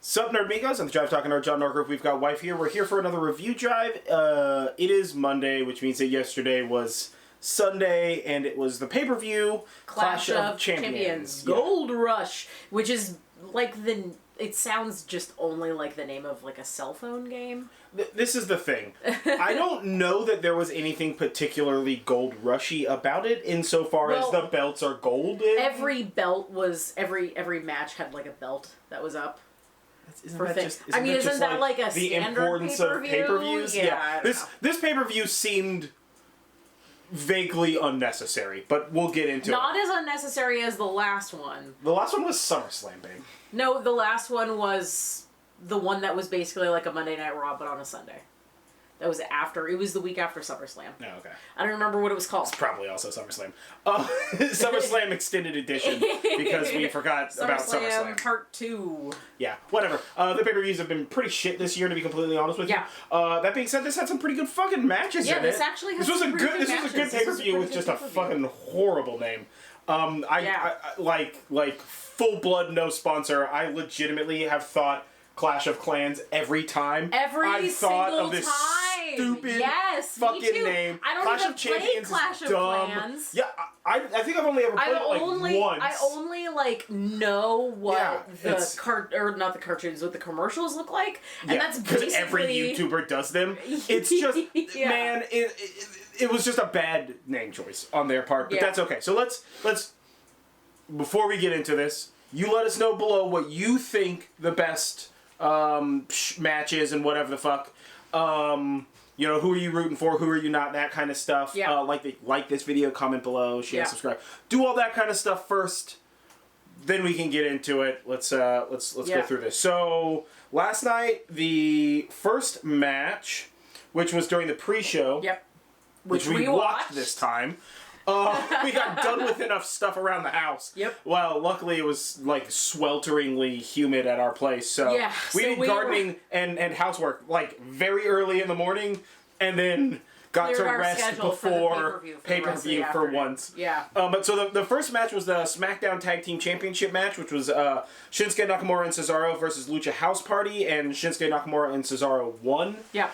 Sup, Nerdmigos, and the Jive Talking Nerd John Norgroup. We've got Wife here. We're here for another review Jive. It is Monday, which means that yesterday was Sunday, and it was the pay-per-view Clash of Champions. Yeah. Gold Rush, which is like it sounds just only like the name of like a cell phone game. This is the thing. I don't know that there was anything particularly gold rushy about it insofar as the belts are golden. Every belt was, every match had like a belt that was up. Isn't that like a the standard importance of pay-per-views? Yeah. This pay-per-view seemed vaguely unnecessary, but we'll get into it. Not as unnecessary as the last one. The last one was SummerSlam, babe. No, the last one was the one that was basically like a Monday Night Raw, but on a Sunday. That was after. It was the week after SummerSlam. Oh, okay. I don't remember what it was called. It's probably also SummerSlam. SummerSlam Extended Edition, because we forgot about SummerSlam. Part 2. Yeah, whatever. The pay-per-views have been pretty shit this year, to be completely honest with you. That being said, this had some pretty good fucking matches in it. This actually has This was a good pay-per-view with just a fucking horrible name. I like full-blood no sponsor. I legitimately have thought Clash of Clans every time. Every thought single of this time. Stupid fucking name. I don't Clash even of Champions Clash is of dumb. Clans. Yeah, I think I've only ever played it once. I only know what not the cartoons, what the commercials look like, and that's basically because every YouTuber does them. It's just man, it was just a bad name choice on their part, but that's okay. So let's before we get into this, you let us know below what you think the best matches and whatever the fuck. You know, who are you rooting for? Who are you not? That kind of stuff. Yeah. Like this video, comment below, share, subscribe. Do all that kind of stuff first. Then we can get into it. Let's go through this. So last night, the first match, which was during the pre-show. Yep. Which we watched this time. We got done with enough stuff around the house. Yep. Well, luckily it was like swelteringly humid at our place, so we did gardening and housework like very early in the morning, and then got to rest before pay-per-view for once. Yeah. But so the first match was the Smackdown Tag Team Championship match, which was Shinsuke Nakamura and Cesaro versus Lucha House Party, and Shinsuke Nakamura and Cesaro won. Yeah.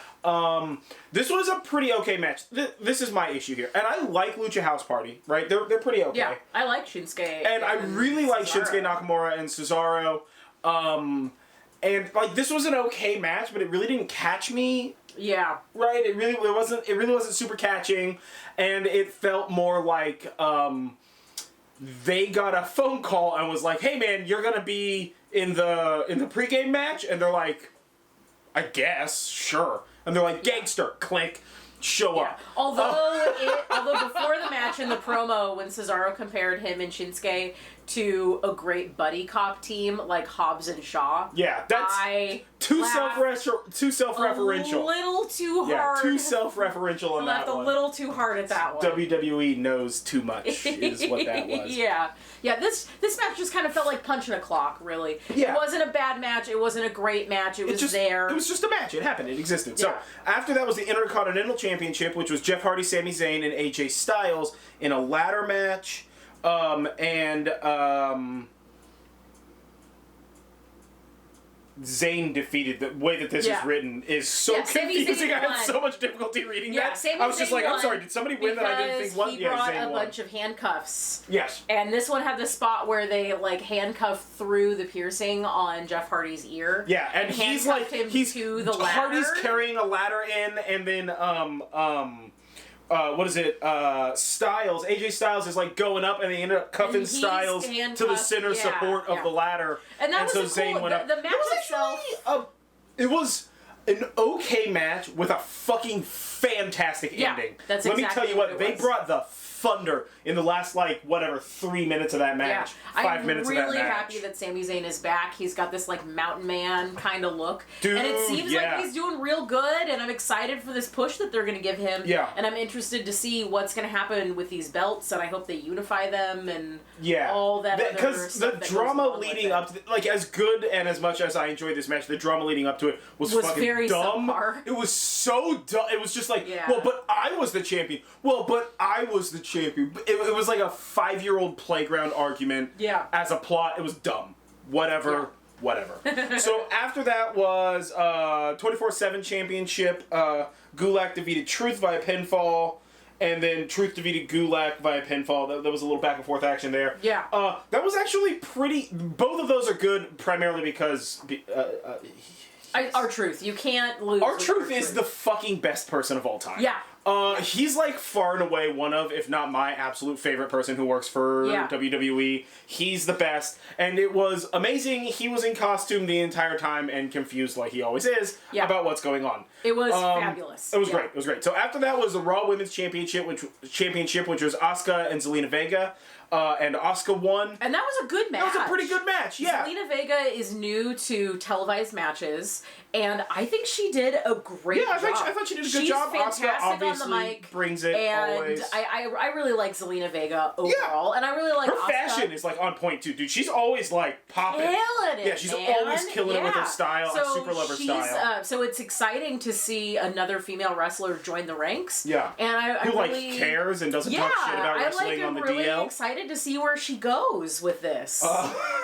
This was a pretty okay match. This is my issue here. And I like Lucha House Party, right? They're pretty okay. Yeah, I like Shinsuke. And I really like Shinsuke Nakamura and Cesaro. And like this was an okay match, but it really didn't catch me. Yeah. Right? It really wasn't super catching, and it felt more like they got a phone call and was like, "Hey man, you're going to be in the pregame match?" And they're like, "I guess, sure." And they're like, "Gangster, clink, show up." Although before the match in the promo, when Cesaro compared him and Shinsuke to a great buddy cop team like Hobbs and Shaw. Yeah, that's too self-referential. A little too hard. Yeah, too self-referential on that one. Laughed a little too hard at that one. WWE knows too much is what that was. Yeah. This match just kind of felt like punching a clock, really. Yeah. It wasn't a bad match. It wasn't a great match. It was there. It was just a match. It happened. It existed. So after that was the Intercontinental Championship, which was Jeff Hardy, Sami Zayn, and AJ Styles in a ladder match. Zayn defeated. The way that this is written is so confusing. I had so much difficulty reading that. I was just like, I'm sorry, did somebody win that I didn't think won? He brought a bunch of handcuffs. Yes. And this one had the spot where they like handcuffed through the piercing on Jeff Hardy's ear. Yeah, and he's like to the ladder. Hardy's carrying a ladder in, and then Styles, AJ Styles is like going up, and they end up cuffing Styles to the center support of the ladder. And that was so Zayn went up. The match itself. It was an okay match with a fucking fantastic ending. That's Let me tell you what, they brought the thunder in the last, 3 minutes of that match. 5 minutes of that match. I'm really happy that Sami Zayn is back. He's got this, mountain man kind of look. Dude, and it seems like he's doing real good, and I'm excited for this push that they're going to give him. Yeah. And I'm interested to see what's going to happen with these belts, and I hope they unify them and all that other because the drama leading up to as good and as much as I enjoyed this match, the drama leading up to it was fucking very dumb. Subpar. It was so dumb. It was just well, but I was the champion. Well, but I was the champion. It was like a 5-year-old playground argument. Yeah. As a plot, it was dumb. Whatever. whatever. So after that was 24/7 Championship. Gulak defeated Truth via pinfall. And then Truth defeated Gulak via pinfall. There was a little back and forth action there. Yeah. That was actually pretty... Both of those are good primarily because... R-Truth. You can't lose. R-Truth is the fucking best person of all time. Yeah. He's like far and away one of, if not my absolute favorite person who works for WWE. He's the best. And it was amazing. He was in costume the entire time and confused like he always is about what's going on. It was fabulous. It was great. It was great. So after that was the Raw Women's Championship, which was Asuka and Zelina Vega. And Asuka won. And that was a good match. That was a pretty good match, yeah. Zelina Vega is new to televised matches, and I think she did a great job. I thought she did a good job. Fantastic Asuka obviously on the mic, brings it and always. I really like Zelina Vega overall, and I really like her Asuka. fashion is like on point too, dude. She's always like popping. Killing it, yeah, she's always killing it with her style, her super lover style. So it's exciting to see another female wrestler join the ranks. Yeah, and I who really, like cares and doesn't talk shit about wrestling on the really DL. Excited to see where she goes with this.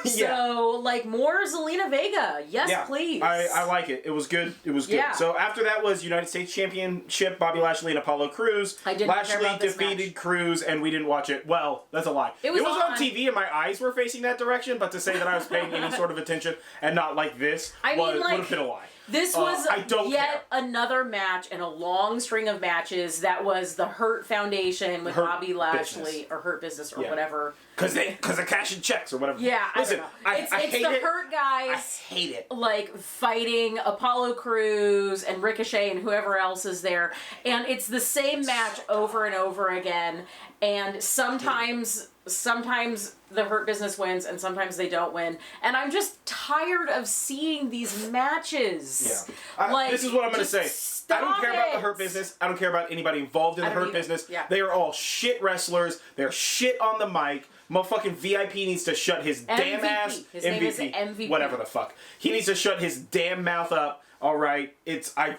Yeah. So, like, more Zelina Vega. Yes, please. I like it. It was good. It was good. Yeah. So after that was United States Championship, Bobby Lashley and Apollo Crews. I didn't care about this defeated match. Crews, and we didn't watch it. Well, that's a lie. It was on TV, and my eyes were facing that direction, but to say that I was paying any sort of attention and not like this would have been a lie. This was yet care. another match in a long string of matches that was the Hurt Foundation with Bobby Lashley, or Hurt Business, or whatever. Because they're cashing checks or whatever. Yeah, listen, I don't know. It's the Hurt guys. I hate it. Like fighting Apollo Crews and Ricochet and whoever else is there, and it's the same match over and over again. And sometimes the Hurt Business wins, and sometimes they don't win. And I'm just tired of seeing these matches. Yeah. This is what I'm going to say. I don't care about the Hurt Business. I don't care about anybody involved in the Hurt Business. Yeah. They are all shit wrestlers. They're shit on the mic. Motherfucking VIP needs to shut his damn ass. His name is MVP. Whatever the fuck. He needs to shut his damn mouth up. All right. I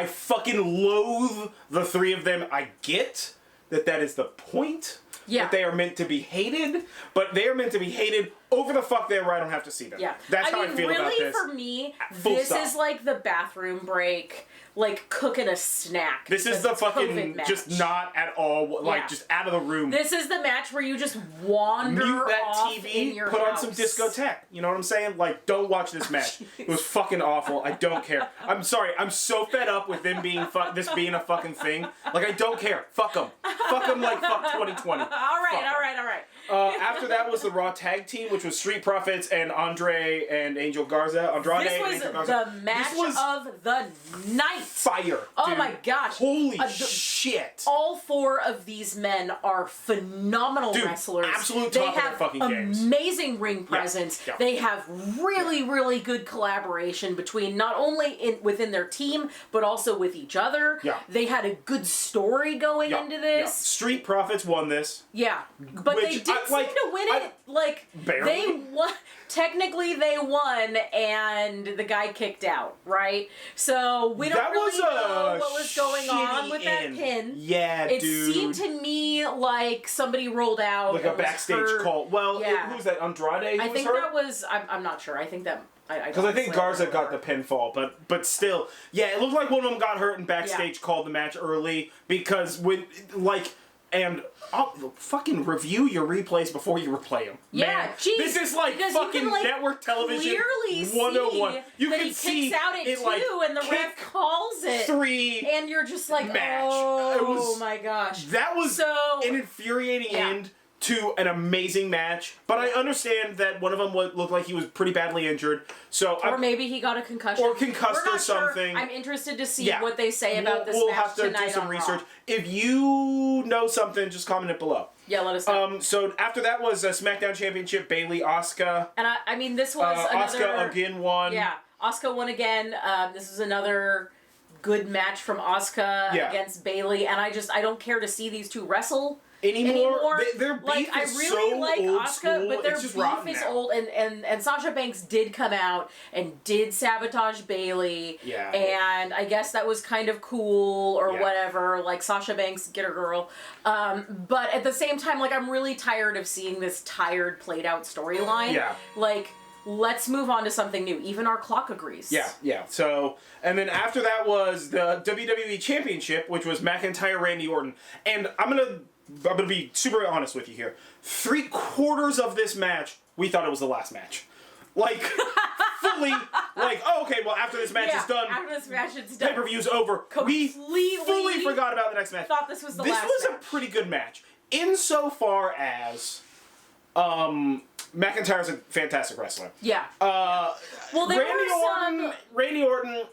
fucking loathe the three of them. I get that is the point. Yeah. That they are meant to be hated, but they are meant to be hated over the fuck there where I don't have to see them. Yeah. That's how I feel really, about this. For me, Full this stop. is like the bathroom break, like cooking a snack. This is the fucking, just not at all, like, just out of the room. This is the match where you just wander Mute that off TV, in your put house. on some discotheque. You know what I'm saying? Like, don't watch this match. It was fucking awful. I don't care. I'm sorry. I'm so fed up with them being this being a fucking thing. Like, I don't care. Fuck them. Fuck them like fuck 2020. All right. After that was the Raw Tag Team, which was Street Profits and Andre and Angel Garza. This was the match of the night. Fire. Oh dude. my gosh. Holy shit. All four of these men are phenomenal wrestlers. Absolute top of their fucking games. Amazing ring presence. Yeah. They have really, really good collaboration between not only within their team, but also with each other. Yeah. They had a good story going into this. Yeah. Street Profits won this. Yeah. But they did seem to win it. Like, barely. They won. Technically, they won, and the guy kicked out, right? So we don't really know what was going on with that pin. Yeah, it dude. It seemed to me like somebody rolled out. Like a backstage call. Well, who was that? Andrade? I think that was. I'm not sure. I think that. Because I think Garza got the pinfall, but still, yeah, it looked like one of them got hurt and backstage called the match early because and I'll fucking review your replays before you replay them. Yeah, man. geez, this is like fucking network television 101. You that can he see kicks out at it, two, and the ref calls it 3 and you're just like, match. Oh my gosh, that was an infuriating end to an amazing match, but I understand that one of them looked like he was pretty badly injured. Or maybe he got a concussion. Or concussed or something. Sure. I'm interested to see what they say about this match We'll have to do some research. If you know something, just comment it below. Yeah, let us know. So after that was Smackdown Championship, Bayley, Asuka. And I mean, this was another... Asuka again won. Yeah, Asuka won again. This was another good match from Asuka against Bayley, and I don't care to see these two wrestle anymore. Their beef I is really so like old Asuka, school. but their it's just beef is old, and Sasha Banks did come out and did sabotage Bayley. Yeah. And I guess that was kind of cool or whatever. Like, Sasha Banks, get her girl. But at the same time, like, I'm really tired of seeing this tired, played out storyline. Yeah. Like, let's move on to something new. Even our clock agrees. Yeah. So, and then after that was the WWE Championship, which was McIntyre, Randy Orton. And I'm gonna be super honest with you here. 3/4 of this match, we thought it was the last match. Like, fully, like, oh, okay, well, after this match is done, after this match is done, pay-per-view's over. Completely We fully forgot about the next match. Thought this was the last match. This was a pretty good match. Insofar as, McIntyre's a fantastic wrestler. Yeah. Well, Randy Orton,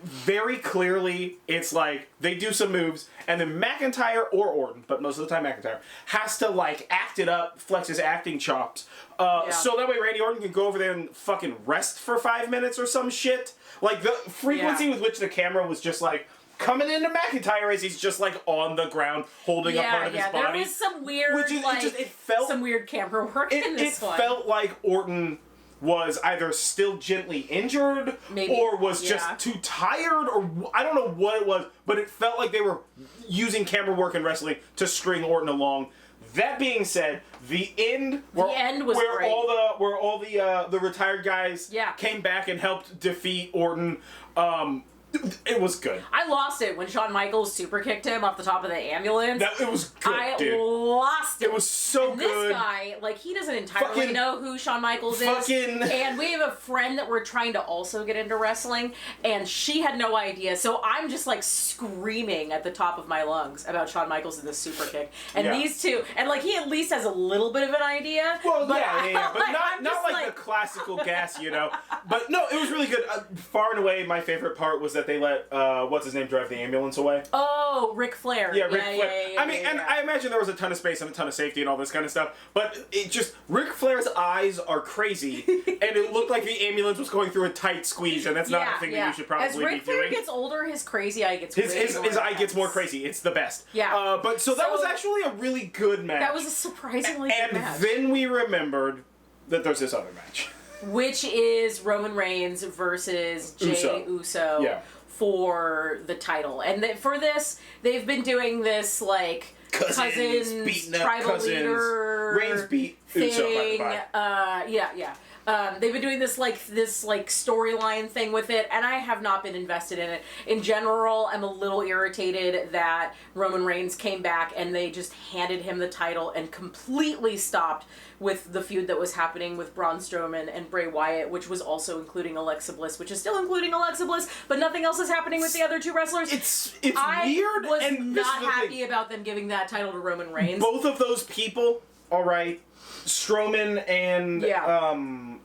very clearly, it's like, they do some moves, and then McIntyre or Orton, but most of the time McIntyre, has to, like, act it up, flex his acting chops, so that way Randy Orton can go over there and fucking rest for 5 minutes or some shit. Like, the frequency with which the camera was just, like, coming into McIntyre as he's just, like, on the ground, holding a part of his body. There was some weird, some weird camera work in this one. It felt like Orton was either still gently injured, or was just too tired, or I don't know what it was, but it felt like they were using camera work in wrestling to string Orton along. That being said, the end was great. Where all the retired guys came back and helped defeat Orton. It was good. I lost it when Shawn Michaels super kicked him off the top of the ambulance. It was good, dude. I lost it. It was so good. This guy, like, he doesn't entirely know who Shawn Michaels is. And we have a friend that we're trying to also get into wrestling, and she had no idea. So I'm just, like, screaming at the top of my lungs about Shawn Michaels and this super kick. And these two, and, like, he at least has a little bit of an idea. Well, but not like the classical gas, you know. But no, it was really good. Far and away, my favorite part was that they let what's his name drive the ambulance away. Oh, Ric Flair. Yeah, Ric Flair. I imagine there was a ton of space and a ton of safety and all this kind of stuff, but it just, Ric Flair's eyes are crazy, and it looked like the ambulance was going through a tight squeeze, and that's not a thing that you should probably be doing. As Ric Flair gets older, his crazy eye gets his eye gets more crazy. It's the best. Yeah. But that was actually a really good match. That was a surprisingly good match. And then we remembered that there's this other match, which is Roman Reigns versus Jay Uso. For the title. And for this, they've been doing this, like, cousins tribal leader Reigns beat Uso, by the way. They've been doing this storyline thing with it, and I have not been invested in it. In general, I'm a little irritated that Roman Reigns came back and they just handed him the title and completely stopped with the feud that was happening with Braun Strowman and Bray Wyatt, which was also including Alexa Bliss, which is still including Alexa Bliss, but nothing else is happening with the other two wrestlers. It's weird. I was not happy about them giving that title to Roman Reigns. Both of those people, alright, Strowman and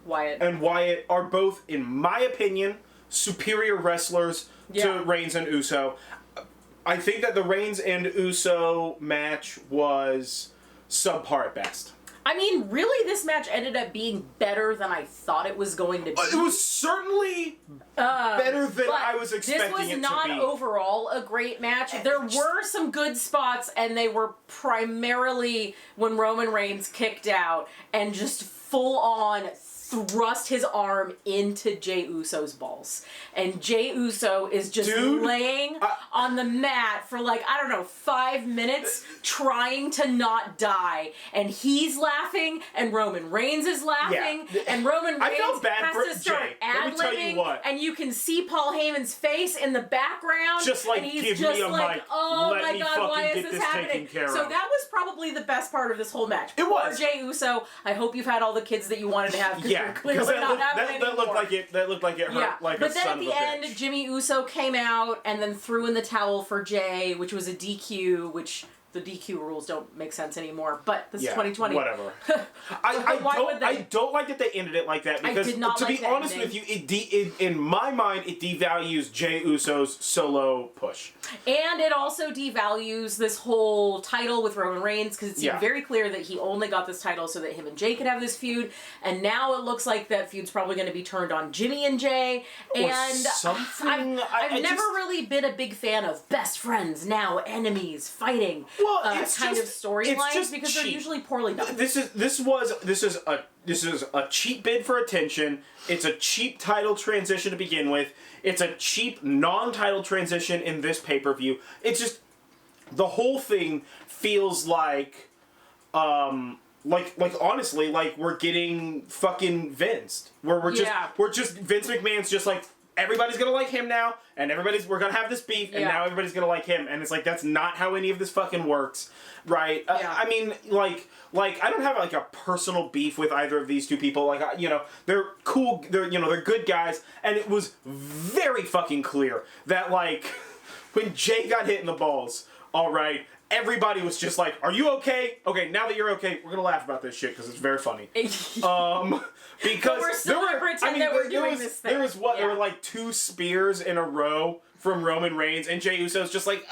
Wyatt are both, in my opinion, superior wrestlers to Reigns and Uso. I think that the Reigns and Uso match was subpar at best. I mean, really, this match ended up being better than I thought it was going to be. It was certainly better than I was expecting it to be. This was not overall a great match. There were some good spots, and they were primarily when Roman Reigns kicked out and just full on thrust his arm into Jay Uso's balls. And Jay Uso is just laying on the mat for 5 minutes trying to not die. And he's laughing, and Roman Reigns is laughing, and Roman Reigns has to start ad-libbing, and you can see Paul Heyman's face in the background. Just like, and he's give just me a mic. Oh Let my me God, why fucking is get this happening? So that was probably the best part of this whole match. It was. Poor Jay Uso, I hope you've had all the kids that you wanted to have. Because that looked like it hurt like but a then son at of the a end, bitch. Jimmy Uso came out and then threw in the towel for Jay, which was a DQ, which the DQ rules don't make sense anymore. But this is 2020. Whatever. I don't like that they ended it like that, because to be honest with you, in my mind, it devalues Jay Uso's solo push. And it also devalues this whole title with Roman Reigns, because it's very clear that he only got this title so that him and Jay could have this feud. And now it looks like that feud's probably going to be turned on Jimmy and Jay. And something. I've never really been a big fan of best friends, now enemies, fighting. It's kind of storylines, because they're usually poorly done. This is a cheap bid for attention. It's a cheap title transition to begin with. It's a cheap non-title transition in this pay-per-view. It's just, the whole thing feels like honestly, like, we're getting fucking Vinced. We're just Vince McMahon's just like, everybody's gonna like him now, and we're gonna have this beef, and now everybody's gonna like him, and it's like, that's not how any of this fucking works, right? I mean, like, I don't have, like, a personal beef with either of these two people, like, you know, they're cool, they're good guys, and it was very fucking clear that, like, when Jay got hit in the balls, alright, everybody was just like, are you okay? Okay, now that you're okay, we're gonna laugh about this shit, because it's very funny. Because we're still gonna pretend that we're doing this thing. There were like 2 spears in a row from Roman Reigns, and Jay Uso's just like,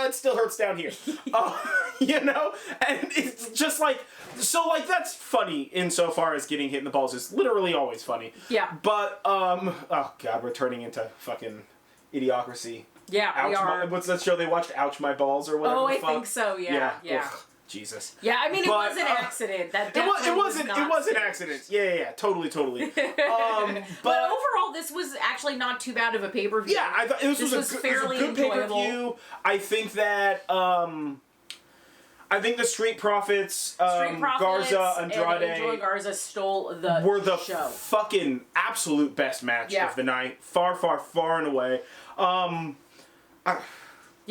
it still hurts down here. You know? And it's just like, so like, that's funny insofar as getting hit in the balls is literally always funny. Yeah. But, oh god, we're turning into fucking Idiocracy. Yeah, we are. What's that show they watched? Ouch My Balls or whatever. Oh, I think so. Yeah. Ugh, Jesus. Yeah, I mean, it was an accident. It was an accident. Yeah, totally. But overall, this was actually not too bad of a pay-per-view. Yeah, I thought this was a good pay-per-view. I think that the Street Profits, Garza, Andrade, and Angel and Garza were the show. Fucking absolute best match of the night, far and away.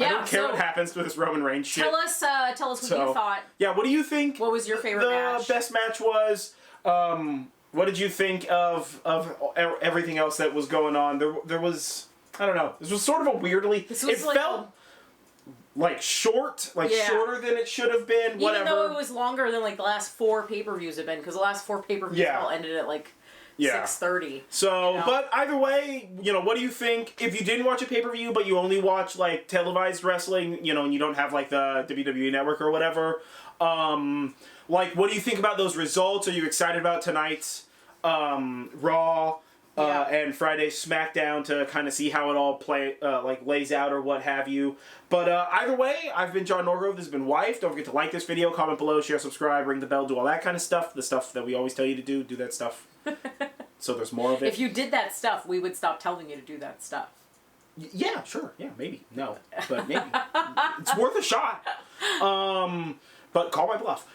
I don't care what happens with this Roman Reigns shit. Tell us what you thought. Yeah, what do you think? What was your favorite match? The best match was. What did you think of everything else that was going on? There was, I don't know. This was sort of a weirdly. It felt like short, shorter than it should have been. Whatever. Even though it was longer than like the last 4 pay-per-views have been, because the last 4 pay-per-views all ended at like 6:30. So, you know? But either way, you know, what do you think? If you didn't watch a pay-per-view, but you only watch, like, televised wrestling, you know, and you don't have, like, the WWE Network or whatever, like, what do you think about those results? Are you excited about tonight's Raw and Friday's Smackdown to kind of see how it all lays out or what have you? But either way, I've been John Norgrove. This has been Wife. Don't forget to like this video, comment below, share, subscribe, ring the bell, do all that kind of stuff. The stuff that we always tell you to do that stuff. So there's more of it. If you did that stuff, we would stop telling you to do that stuff. Yeah, sure. Yeah, maybe. No, but maybe. It's worth a shot. But call my bluff.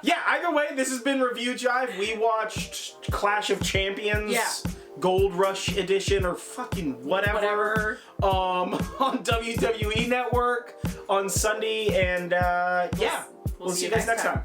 Yeah, either way, this has been Review Jive. We watched Clash of Champions. Gold Rush Edition or fucking whatever. On WWE Network on Sunday. And we'll see you guys next time.